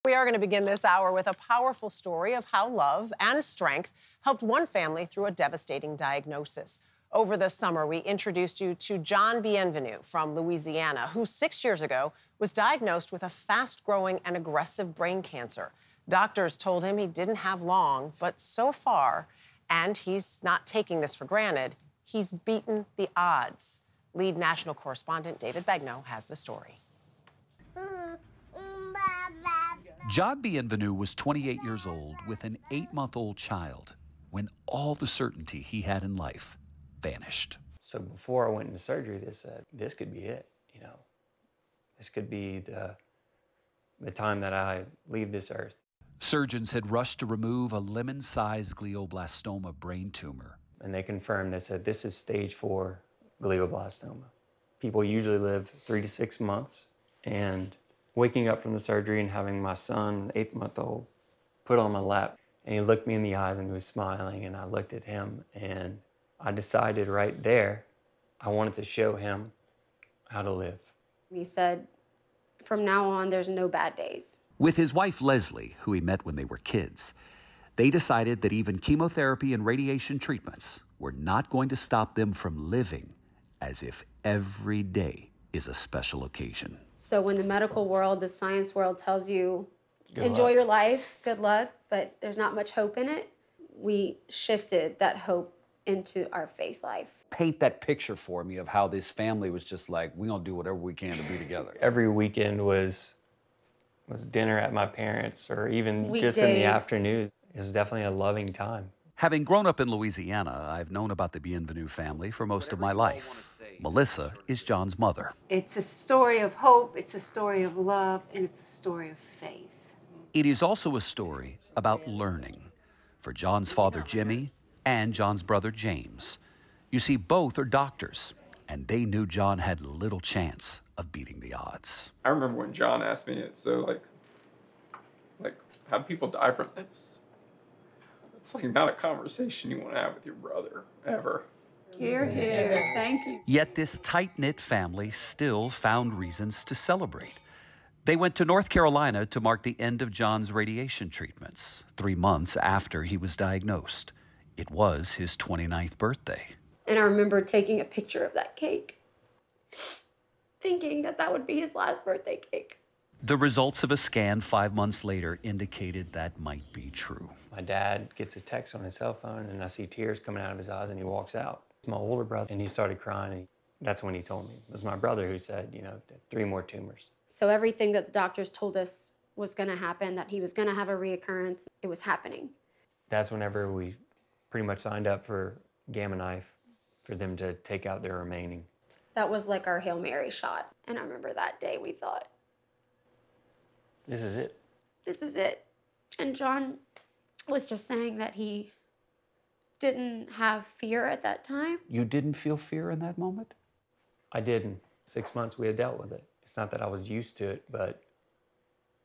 We are going to begin this hour with a powerful story of how love and strength helped one family through a devastating diagnosis. Over the summer, we introduced you to John Bienvenu from Louisiana, who 6 years ago was diagnosed with a fast-growing and aggressive brain cancer. Doctors told him he didn't have long, but so far, and he's not taking this for granted, he's beaten the odds. Lead national correspondent David Begnaud has the story. John Bienvenu was 28 years old with an 8-month-old child when all the certainty he had in life vanished. So before I went into surgery, they said, this could be it, you know. This could be the time that I leave this earth. Surgeons had rushed to remove a lemon-sized glioblastoma brain tumor. And they confirmed, they said, this is stage 4 glioblastoma. People usually live 3 to 6 months, and waking up from the surgery and having my son, 8-month-old, put on my lap, and he looked me in the eyes and he was smiling, and I looked at him, and I decided right there I wanted to show him how to live. He said, from now on, there's no bad days. With his wife, Leslie, who he met when they were kids, they decided that even chemotherapy and radiation treatments were not going to stop them from living as if every day is a special occasion. So when the medical world, the science world tells you, Good enjoy luck. your life, good luck, but there's not much hope in it, we shifted that hope into our faith life. Paint that picture for me of how this family was just like, we're gonna do whatever we can to be together. Every weekend was dinner at my parents', or even Weekdays. just in the afternoons. It was definitely a loving time. Having grown up in Louisiana, I've known about the Bienvenu family for most of my life. Melissa is John's mother. It's a story of hope, it's a story of love, and it's a story of faith. It is also a story about learning for John's father, Jimmy, and John's brother, James. You see, both are doctors, and they knew John had little chance of beating the odds. I remember when John asked me, so like, how do people die from this? It's like not a conversation you want to have with your brother, ever. Hear, hear. Thank you. Yet this tight-knit family still found reasons to celebrate. They went to North Carolina to mark the end of John's radiation treatments, 3 months after he was diagnosed. It was his 29th birthday. And I remember taking a picture of that cake, thinking that that would be his last birthday cake. The results of a scan 5 months later indicated that might be true. My dad gets a text on his cell phone, and I see tears coming out of his eyes, and he walks out. It's my older brother, and he started crying. And that's when he told me. It was my brother who said, 3 more tumors. So everything that the doctors told us was gonna happen, that he was gonna have a reoccurrence, it was happening. That's whenever we pretty much signed up for Gamma Knife for them to take out their remaining. That was like our Hail Mary shot. And I remember that day we thought, This is it. this is it. And John was just saying that he didn't have fear at that time. You didn't feel fear in that moment? I didn't. 6 months we had dealt with it. It's not that I was used to it, but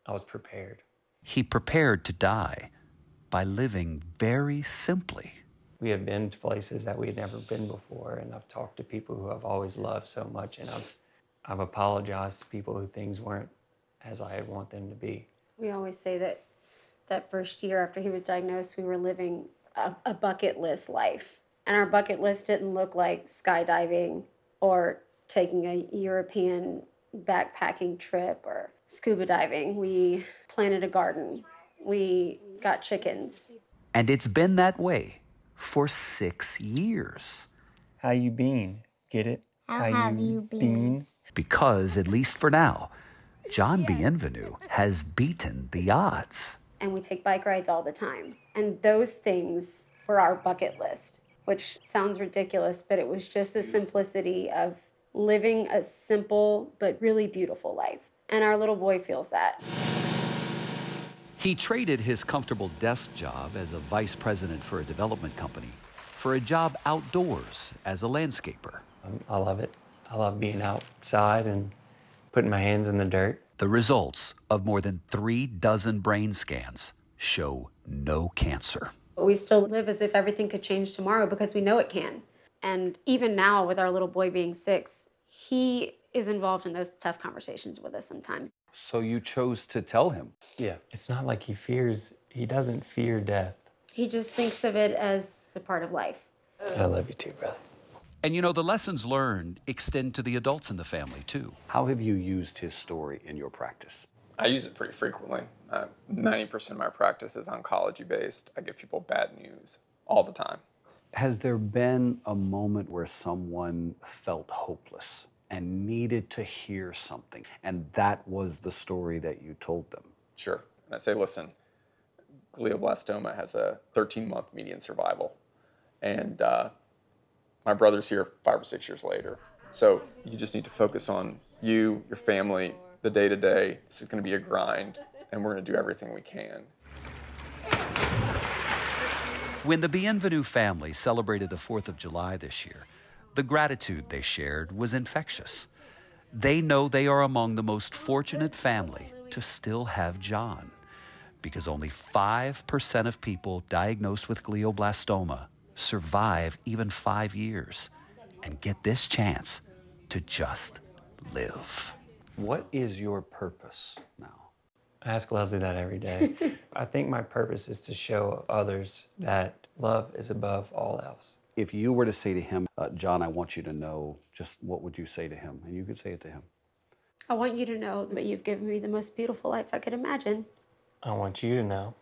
I was prepared. He prepared to die by living very simply. We have been to places that we had never been before, and I've talked to people who I've always loved so much, and I've apologized to people who things weren't as I want them to be. We always say that that first year after he was diagnosed, we were living a bucket list life. And our bucket list didn't look like skydiving or taking a European backpacking trip or scuba diving. We planted a garden. We got chickens. And it's been that way for 6 years. How you been? Get it? How have you been? Because, at least for now, John Bienvenu has beaten the odds. And we take bike rides all the time. And those things were our bucket list, which sounds ridiculous, but it was just the simplicity of living a simple but really beautiful life. And our little boy feels that. He traded his comfortable desk job as a vice president for a development company for a job outdoors as a landscaper. I love it. I love being outside and putting my hands in the dirt. The results of more than 3 dozen brain scans show no cancer. But we still live as if everything could change tomorrow because we know it can. And even now, with our little boy being 6, he is involved in those tough conversations with us sometimes. So you chose to tell him. Yeah. It's not like he doesn't fear death. He just thinks of it as a part of life. I love you too, brother. And the lessons learned extend to the adults in the family, too. How have you used his story in your practice? I use it pretty frequently. 90% of my practice is oncology based. I give people bad news all the time. Has there been a moment where someone felt hopeless and needed to hear something, and that was the story that you told them? Sure. And I say, listen, glioblastoma has a 13-month median survival. And my brother's here 5 or 6 years later. So you just need to focus on you, your family, the day-to-day. This is going to be a grind, and we're going to do everything we can. When the Bienvenu family celebrated the 4th of July this year, the gratitude they shared was infectious. They know they are among the most fortunate family to still have John, because only 5% of people diagnosed with glioblastoma survive even 5 years and get this chance to just live. What is your purpose now? I ask Leslie that every day. I think my purpose is to show others that love is above all else. If you were to say to him, John, I want you to know, just what would you say to him? And you could say it to him. I want you to know that you've given me the most beautiful life I could imagine. I want you to know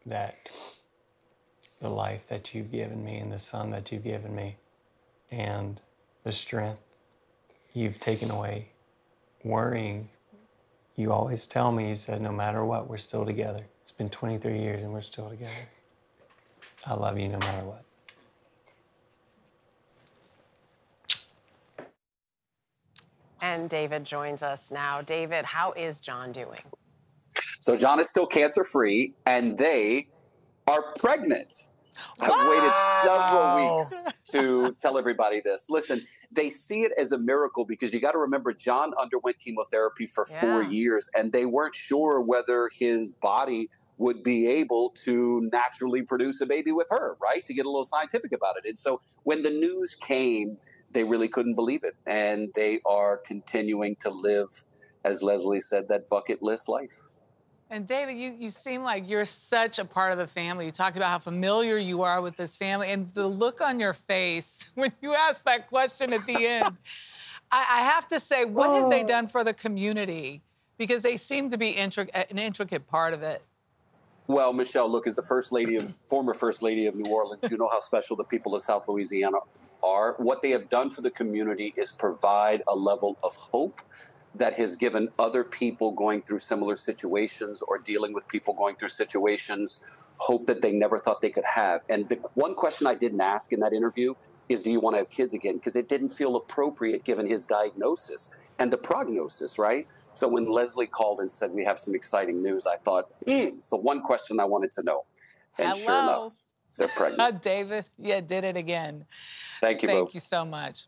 that the life that you've given me and the son that you've given me and the strength you've taken away worrying. You always tell me, you said, no matter what, we're still together. It's been 23 years and we're still together. I love you no matter what. And David joins us now. David, how is John doing? So John is still cancer-free, and they are pregnant. I've waited several weeks to tell everybody this. Listen, they see it as a miracle because you got to remember John underwent chemotherapy for 4 years, and they weren't sure whether his body would be able to naturally produce a baby with her, right? To get a little scientific about it. And so when the news came, they really couldn't believe it. And they are continuing to live, as Leslie said, that bucket list life. And David, you seem like you're such a part of the family. You talked about how familiar you are with this family, and the look on your face when you asked that question at the end. I have to say, what have they done for the community? Because they seem to be an intricate part of it. Well, Michelle, look, as the former First Lady of New Orleans, you know how special the people of South Louisiana are. What they have done for the community is provide a level of hope that has given other people going through similar situations or dealing with people going through situations hope that they never thought they could have. And the one question I didn't ask in that interview is, do you want to have kids again? Because it didn't feel appropriate given his diagnosis and the prognosis, right? So when Leslie called and said, we have some exciting news, I thought, so one question I wanted to know. And sure enough, they're pregnant. David, did it again. Thank you, Thank you so much.